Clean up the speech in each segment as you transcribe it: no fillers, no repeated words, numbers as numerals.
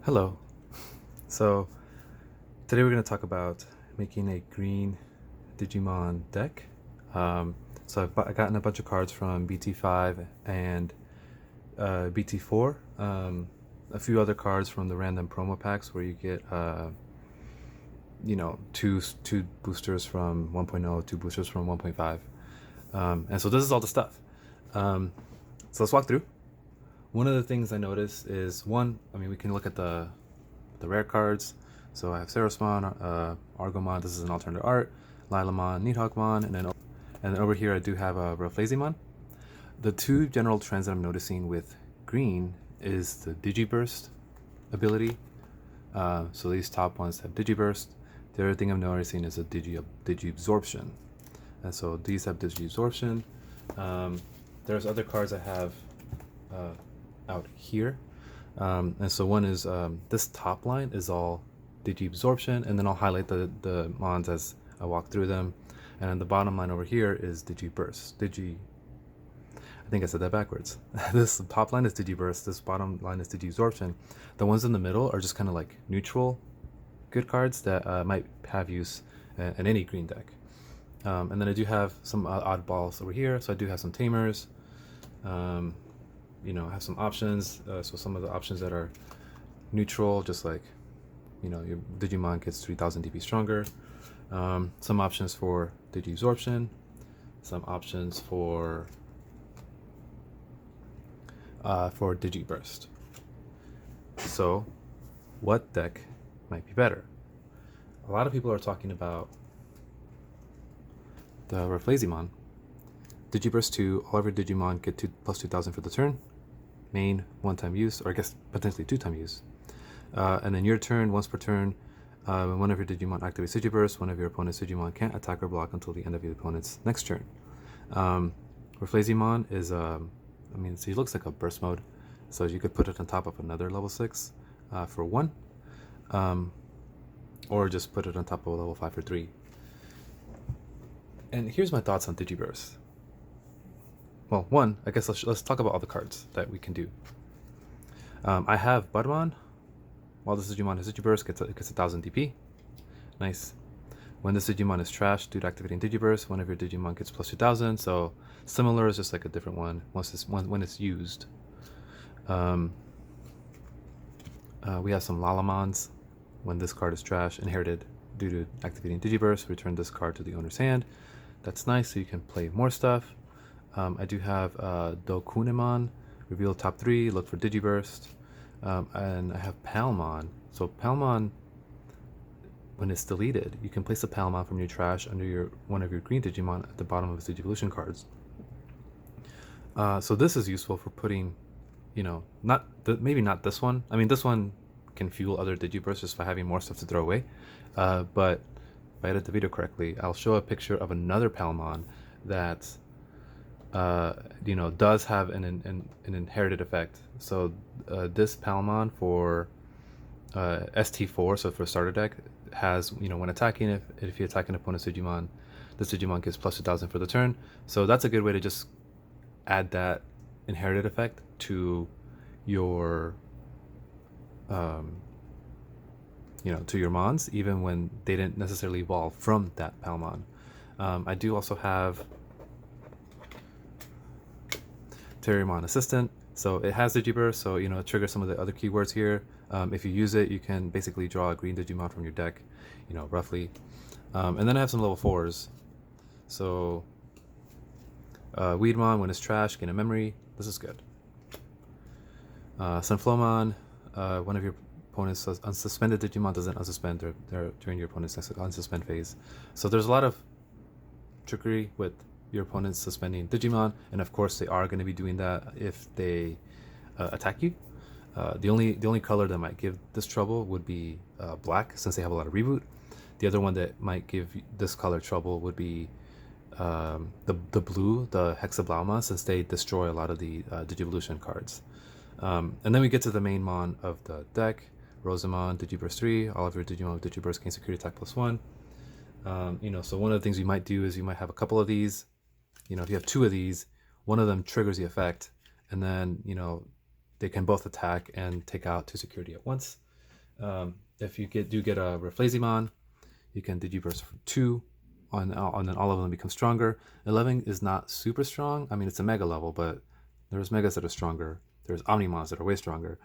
Hello. So today we're going to talk about making a green Digimon deck. I've gotten a bunch of cards from BT5 and BT4. A few other cards from the random promo packs where you get, two boosters from 1.0, two boosters from 1.5. And so this is all the stuff. So let's walk through. One of the things I noticed is we can look at the rare cards. So I have Sarasmon, Argomon, this is an alternate art, Lilamon, Nidhoggmon, and then over here I do have a Raflazimon. The two general trends that I'm noticing with green is the Digi-burst ability. So these top ones have Digi-burst. The other thing I'm noticing is a Digi-absorption. And so these have Digi-absorption. There's other cards I have out here. And so one is this top line is all Digi-absorption, and then I'll highlight the mons as I walk through them. And then the bottom line over here is Digi-burst. I think I said that backwards. This top line is Digi-burst, this bottom line is Digi-absorption. The ones in the middle are just kind of like neutral good cards that might have use in any green deck. And then I do have some oddballs over here. So I do have some tamers. I have some options. So some of the options that are neutral, just like, your Digimon gets 3000 DP stronger. Some options for Digi-absorption. Some options for Digi-burst. So, what deck might be better? A lot of people are talking about the Raflazimon. Digi-burst 2, all of your Digimon get plus 2000 for the turn. Main, one-time use, or I guess potentially two-time use. And then your turn, once per turn, when one of your Digimon activates Digi-burst, one of your opponent's Digimon can't attack or block until the end of your opponent's next turn. Raflazimon is, so he looks like a burst mode, so you could put it on top of another level 6 for 1, or just put it on top of a level 5 for 3. And here's my thoughts on Digi-burst. Well, one, I guess let's talk about all the cards that we can do. I have Budmon. While this Digimon has Digi-burst, gets 1000 DP. Nice. When this Digimon is trashed due to activating Digi-burst, one of your Digimon gets plus 2000. So similar is just like a different one when it's used. We have some Lalamons. When this card is trash, inherited due to activating Digi-burst, return this card to the owner's hand. That's nice, so you can play more stuff. I do have Dokunemon, reveal top 3, look for Digi-burst. And I have Palmon. So Palmon, when it's deleted, you can place a Palmon from your trash under one of your green Digimon at the bottom of its Digivolution cards. So this is useful for putting, maybe not this one. This one can fuel other Digi-bursts just by having more stuff to throw away. But if I edit the video correctly, I'll show a picture of another Palmon that does have an inherited effect. So this Palmon for ST4, so for starter deck, has, when attacking, if you attack an opponent's Digimon, this Digimon gets plus 2000 for the turn. So that's a good way to just add that inherited effect to your to your mons, even when they didn't necessarily evolve from that Palmon. I do also have Terriermon Assistant, so it has Digi-burst, so it triggers some of the other keywords here. If you use it, you can basically draw a green Digimon from your deck, roughly. And then I have some level 4s. So Weedmon, when it's trash, gain a memory. This is good. Sunflowmon, one of your opponent's unsuspended Digimon doesn't unsuspend during your opponent's unsuspend phase. So there's a lot of trickery with your opponent's suspending Digimon, and of course they are going to be doing that if they attack you. The only color that might give this trouble would be black, since they have a lot of reboot. The other one that might give this color trouble would be the blue, the Hexablauma, since they destroy a lot of the Digivolution cards. And then we get to the main mon of the deck, Rosamon, Digi-burst 3. All of your Digimon with Digi-burst gain security attack +1. So one of the things you might do is you might have a couple of these. If you have 2 of these, one of them triggers the effect, and then they can both attack and take out 2 security at once. If you do get a Reflazimon, you can Digi-burst 2, and then all of them become stronger. 11 is not super strong. I mean, it's a mega level, but there's megas that are stronger. There's Omnimons that are way stronger.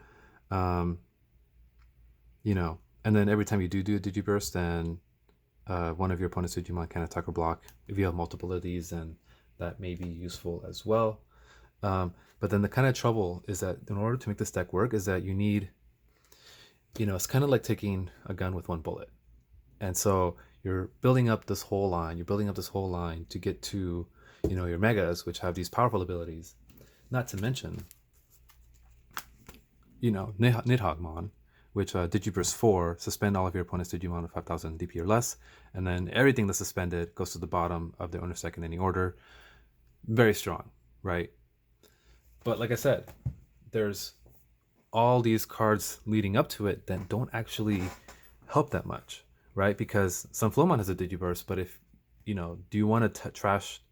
You know, and then every time you do a Digi-burst, then one of your opponent's Digimon can attack or block. If you have multiple of these, then that may be useful as well. But then the kind of trouble is that in order to make this deck work is that you need, you know, it's kind of like taking a gun with one bullet. And so you're building up this whole line. You're building up this whole line to get to, you know, your megas, which have these powerful abilities. Not to mention, you know, Nidhoggmon, which Digi-burst 4, suspend all of your opponent's Digimon of 5,000 DP or less, and then everything that's suspended goes to the bottom of the owner's deck in any order. Very strong, right? But like I said, there's all these cards leading up to it that don't actually help that much, right? Because Sunflowmon has a Digi-burst, but if, you know, do you want to trash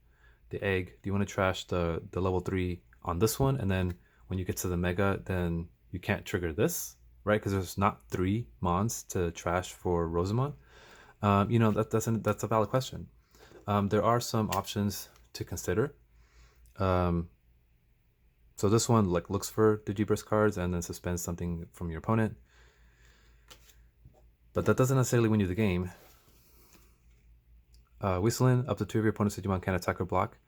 the egg? Do you want to trash the level 3 on this one? And then when you get to the Mega, then you can't trigger this, right? Because there's not 3 Mons to trash for Rosamon. You know, that's a valid question. There are some options to consider. So this one like looks for Digi-burst cards and then suspends something from your opponent. But that doesn't necessarily win you the game. Whistling, up to 2 of your opponent's Digimon can attack or block.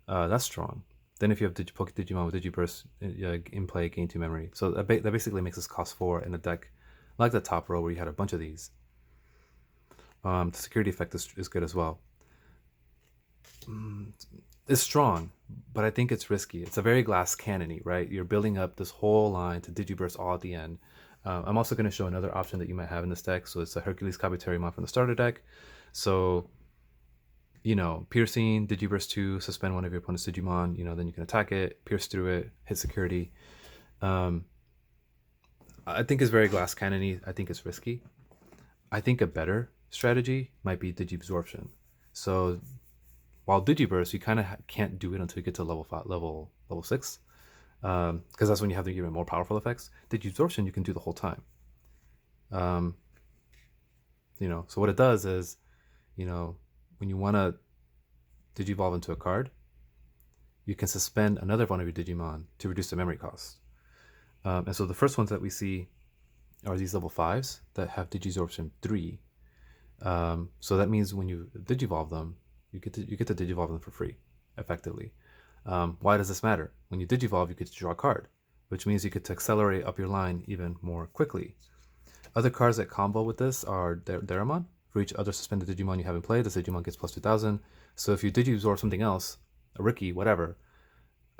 That's strong. Then if you have Poke Digimon with Digi-burst in play, gain 2 memory. So that basically makes this cost 4 in a deck like the top row where you had a bunch of these. The security effect is good as well. It's strong, but I think it's risky. It's a very glass cannon-y, right? You're building up this whole line to Digi-burst all at the end. I'm also going to show another option that you might have in this deck. So it's a Hercules Kabuterimon from the starter deck. So, you know, piercing, Digi-burst 2, suspend one of your opponent's Digimon, you know, then you can attack it, pierce through it, hit security. I think it's very glass cannon-y. I think it's risky. I think a better strategy might be Digisorption. So while Digi-burst, you kind of can't do it until you get to level 6, because that's when you have the even more powerful effects. Digisorption you can do the whole time. You know, so what it does is, you know, when you want to Digivolve into a card, you can suspend another one of your Digimon to reduce the memory cost. And so the first ones that we see are these level 5s that have Digisorption 3. So that means when you Digivolve them, you get to Digivolve them for free, effectively. Why does this matter? When you Digivolve, you get to draw a card, which means you get to accelerate up your line even more quickly. Other cards that combo with this are Deramon. For each other suspended Digimon you have in play, this Digimon gets plus 2,000. So if you Digisorb something else, a Ricky, whatever,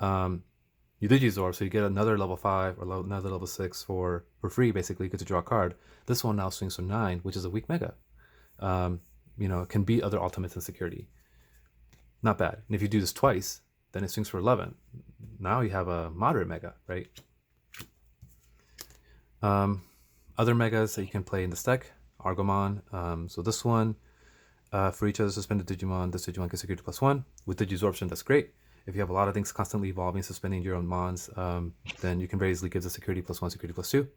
you Digisorb, so you get another level 5 or another level 6 for free, basically. You get to draw a card. This one now swings for 9, which is a weak Mega. You know, it can beat other ultimates in security. Not bad. And if you do this twice, then it swings for 11. Now you have a moderate Mega, right? Other Megas that you can play in this deck, Argomon. So this one, for each other suspended Digimon, this Digimon gets security +1. With Digisorption, that's great. If you have a lot of things constantly evolving, suspending your own Mons, then you can very easily give the security +1, security +2.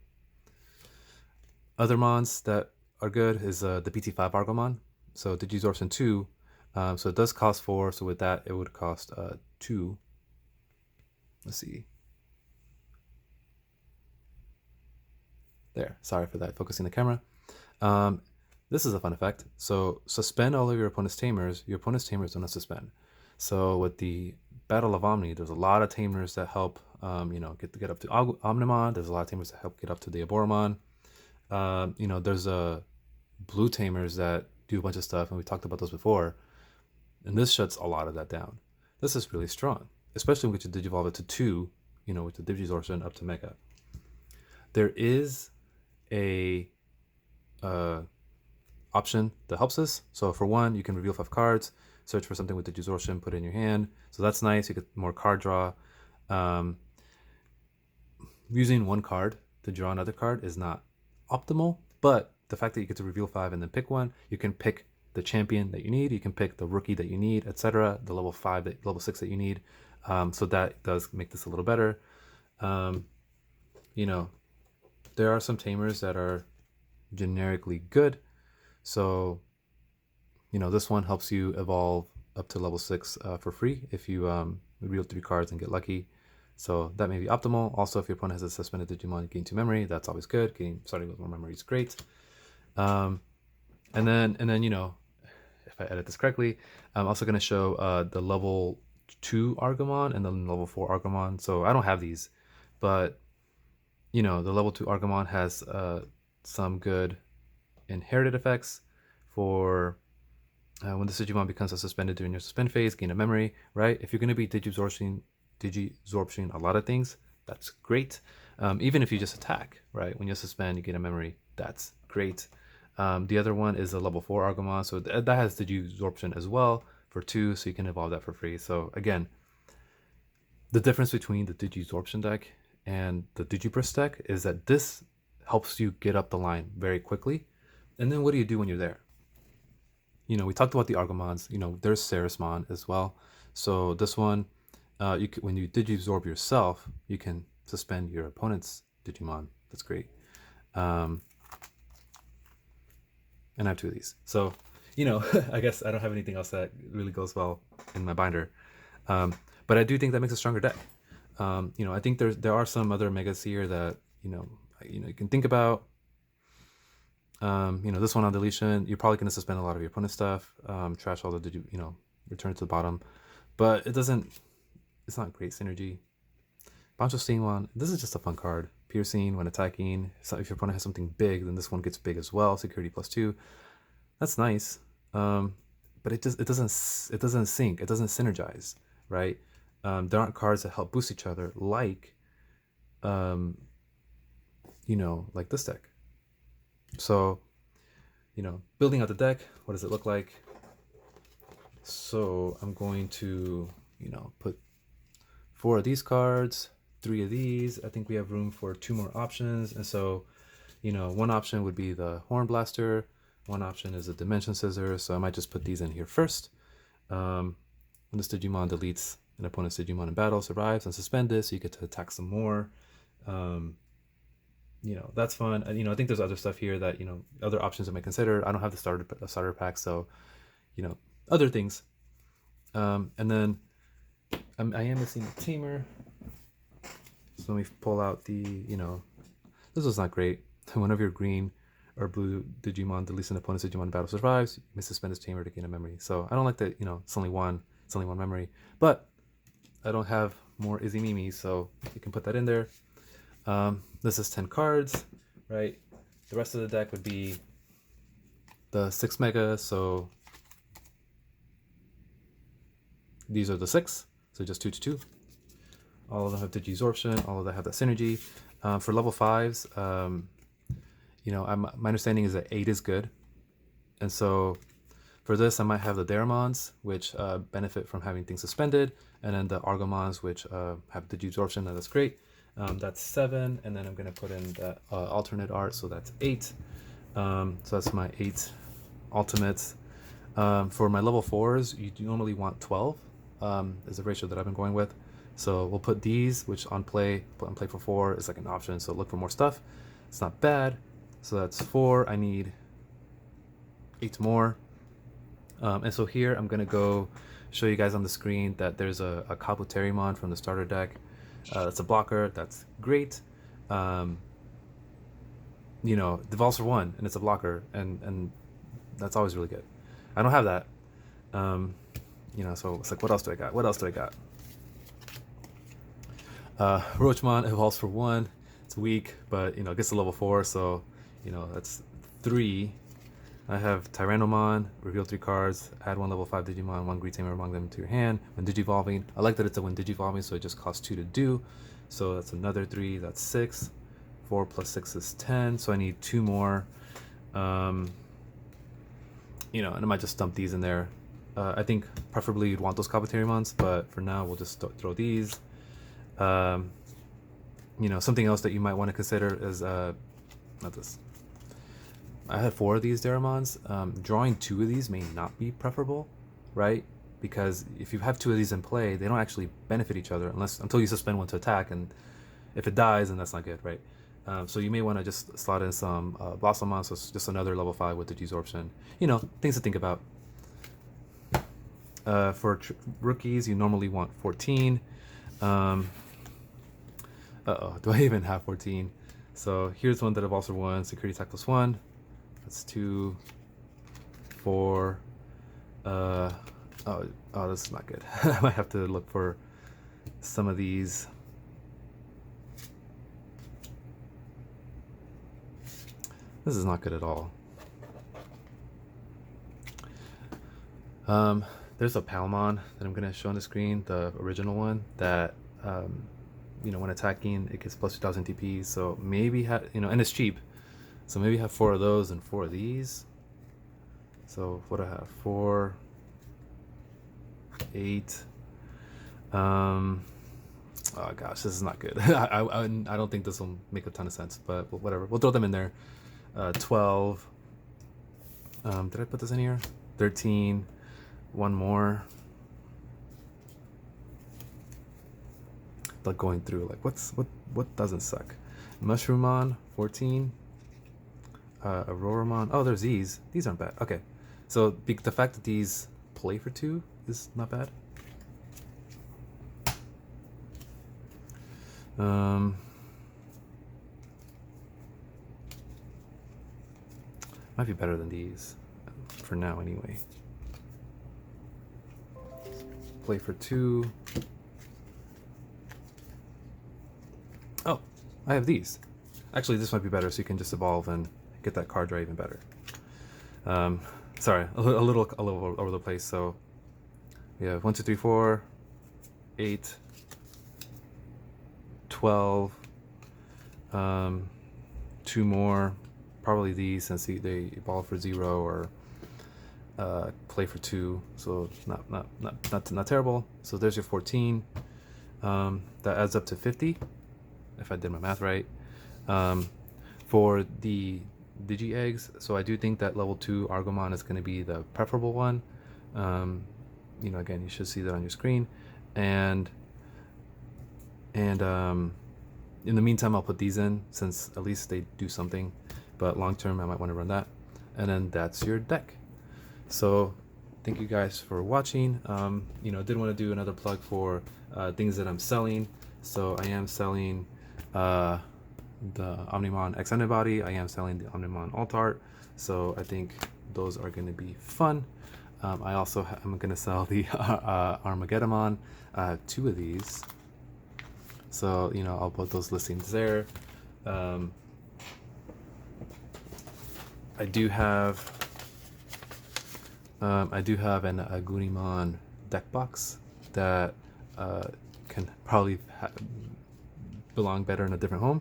Other Mons that are good is the BT5 Argomon. So Digisorption 2, so it does cost 4, so with that it would cost 2. Let's see. There, sorry for that, focusing the camera. This is a fun effect. So suspend all of your opponent's tamers. Your opponent's tamers do not suspend. So with the Battle of Omni, there's a lot of tamers that help, you know, get up to Omnimon. There's a lot of tamers that help get up to the Aboromon. You know, there's blue tamers that do a bunch of stuff, and we talked about those before. And this shuts a lot of that down. This is really strong, especially when you Digivolve it to 2, you know, with the Digisorption up to Mega. There is a option that helps us. So for one, you can reveal 5 cards, search for something with Digisorption, put it in your hand. So that's nice. You get more card draw. Using one card to draw another card is not optimal, but the fact that you get to reveal 5 and then pick one, you can pick the champion that you need, you can pick the rookie that you need, etc., the level 5 level 6 that you need. So that does make this a little better. You know, there are some tamers that are generically good. So, you know, this one helps you evolve up to level 6 for free if you reveal 3 cards and get lucky. So that may be optimal. Also, if your opponent has a suspended Digimon, gain 2 memory. That's always good. Starting with more memory is great. And then you know, if I edit this correctly, I'm also going to show the level 2 Argamon and the level 4 Argamon. So I don't have these, but you know, the level 2 Argamon has some good inherited effects for when the Digimon becomes a suspended during your suspend phase, gain a memory, right? If you're going to be Digisorption a lot of things, that's great. Even if you just attack, right? When you suspend, you get a memory, that's great. The other one is a level 4 Argamon, so that has Digisorption as well for 2, so you can evolve that for free. So again, the difference between the Digisorption deck and the Digi-burst deck is that this helps you get up the line very quickly. And then what do you do when you're there? You know, we talked about the Argamons. You know, there's Ceresmon as well. So this one, when you Digisorb yourself, you can suspend your opponent's Digimon. That's great. And I have 2 of these. So, you know, I guess I don't have anything else that really goes well in my binder. But I do think that makes a stronger deck. You know, I think there are some other megas here that, you know, you can think about. You know, this one on deletion, you're probably going to suspend a lot of your opponent's stuff, trash all the, you know, return it to the bottom. But it's not great synergy. Bancho Stingwon, this is just a fun card. Piercing when attacking. So if your opponent has something big, then this one gets big as well. Security +2. That's nice. But it doesn't sync. It doesn't synergize, right? There aren't cards that help boost each other like, you know, like this deck. So, you know, building out the deck, what does it look like? So I'm going to, you know, put 4 of these cards, 3 of these. I think we have room for 2 more options. And so, you know, one option would be the Horn Blaster. One option is a Dimension Scissor. So I might just put these in here first. When this Digimon deletes an opponent's Digimon in battle, survives, and suspend this, so you get to attack some more. You know, that's fun. You know, I think there's other stuff here that, you know, other options I might consider. I don't have the starter pack, so, you know, other things. And then I am missing a tamer. So let me pull out the, you know, this was not great. One of your green or blue Digimon deletes an opponent's Digimon in battle, survives, you may suspend his tamer to gain a memory. So I don't like that, you know, it's only one memory. But I don't have more Izzy Mimi, so you can put that in there. This is 10 cards, right? The rest of the deck would be the 6 mega, so these are the 6, so just 2 to 2. All of them have Digisorption, all of them have that synergy. For level 5s, you know, my understanding is that 8 is good. And so for this, I might have the Daramons, which benefit from having things suspended, and then the Argamons, which have Digisorption, and that's great. That's 7, and then I'm going to put in that alternate art, so that's 8. So that's my 8 ultimates. For my level 4s, you normally want 12, is the ratio that I've been going with. So we'll put these, which on play for 4 is like an option, so look for more stuff. It's not bad. So that's 4. I need 8 more. And so here I'm going to go show you guys on the screen that there's a Kabuterimon from the starter deck. That's a blocker. That's great. You know, devolves for 1, and it's a blocker, and that's always really good. I don't have that. You know, so it's like, what else do I got? What else do I got? Roachmon evolves for 1. It's weak, but, you know, it gets to level 4, so, you know, that's 3. I have Tyrannomon, reveal 3 cards, add 1 level 5 Digimon, 1 Great Tamer among them to your hand. When Digivolving, I like that it's a when Digivolving, so it just costs 2 to do. So that's another 3, that's 6. 4 plus 6 is 10, so I need 2 more. You know, and I might just dump these in there. I think preferably you'd want those Kabuterimons, but for now we'll just throw these. You know, something else that you might want to consider is, not this. I had 4 of these Daramons. Drawing 2 of these may not be preferable, right? Because if you have 2 of these in play, they don't actually benefit each other until you suspend 1 to attack, and if it dies, then that's not good, right? So you may want to just slot in some Blossomon, so it's just another level 5 with the Digisorption. You know, things to think about. For rookies, you normally want 14. Uh-oh, do I even have 14? So here's one that I've also won, Security Attack +1. That's 2, 4. Oh, this is not good. I might have to look for some of these. This is not good at all. There's a Palmon that I'm going to show on the screen, the original one, that, you know, when attacking, it gets plus 2000 TP. So maybe, you know, and it's cheap. So maybe have 4 of those and 4 of these. So what do I have? 4, 8. Oh gosh, this is not good. I don't think this will make a ton of sense, but whatever. We'll throw them in there. 12. Did I put this in here? 13. One more. Like going through, like what doesn't suck? Mushroomon, 14. Auroramon. Oh, there's these. These aren't bad. Okay, so the fact that these play for 2 is not bad. Might be better than these for now, anyway. Play for 2. Oh, I have these. Actually, this might be better, so you can just evolve and get that card draw even better. Sorry, a little all over the place. So we have 1, 2, 3, 4, 8, 12. 2 more. Probably these, since they evolve for 0 or play for 2, so not terrible. So there's your 14. That adds up to 50, if I did my math right. For the Digi eggs, so I do think that level 2 Argomon is going to be the preferable one. You know, again, you should see that on your screen, and in the meantime, I'll put these in, since at least they do something. But long term, I might want to run that, and then that's your deck. So thank you guys for watching. You know, did want to do another plug for things that I'm selling. So I am selling the Omnimon X Antibody. I am selling the Omnimon Alt Art. So I think those are going to be fun. I also am going to sell the Armageddon. I have 2 of these. So, you know, I'll put those listings there. I do have an Agunimon deck box that can probably belong better in a different home.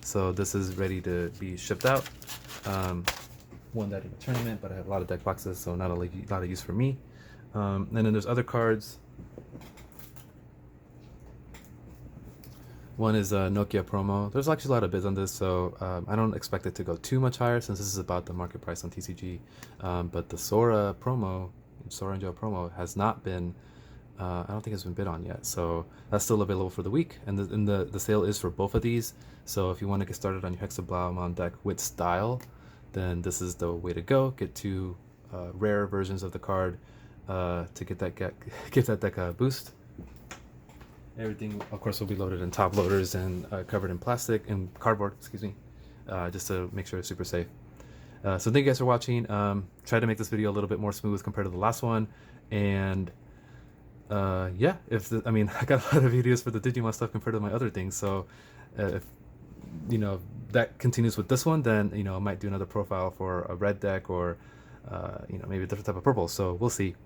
So this is ready to be shipped out. Won that in a tournament, but I have a lot of deck boxes, so not a lot of use for me. And then there's other cards. One is a Nokia promo. There's actually a lot of bids on this, so I don't expect it to go too much higher, since this is about the market price on TCG. But the Sora promo, Sora and Joe promo, has not been, I don't think it's been bid on yet. So that's still available for the week, and the sale is for both of these. So if you want to get started on your Hexablaumon deck with style, then this is the way to go. Get 2 rare versions of the card to get that give that deck a boost. Everything, of course, will be loaded in top loaders and covered in plastic and cardboard, excuse me, just to make sure it's super safe. So thank you guys for watching. Try to make this video a little bit more smooth compared to the last one. And yeah, I mean, I got a lot of videos for the Digimon stuff compared to my other things. So if, you know, that continues with this one, then, you know, I might do another profile for a red deck, or, you know, maybe a different type of purple. So we'll see.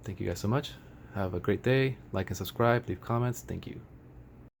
Thank you guys so much. Have a great day. Like and subscribe. Leave comments. Thank you.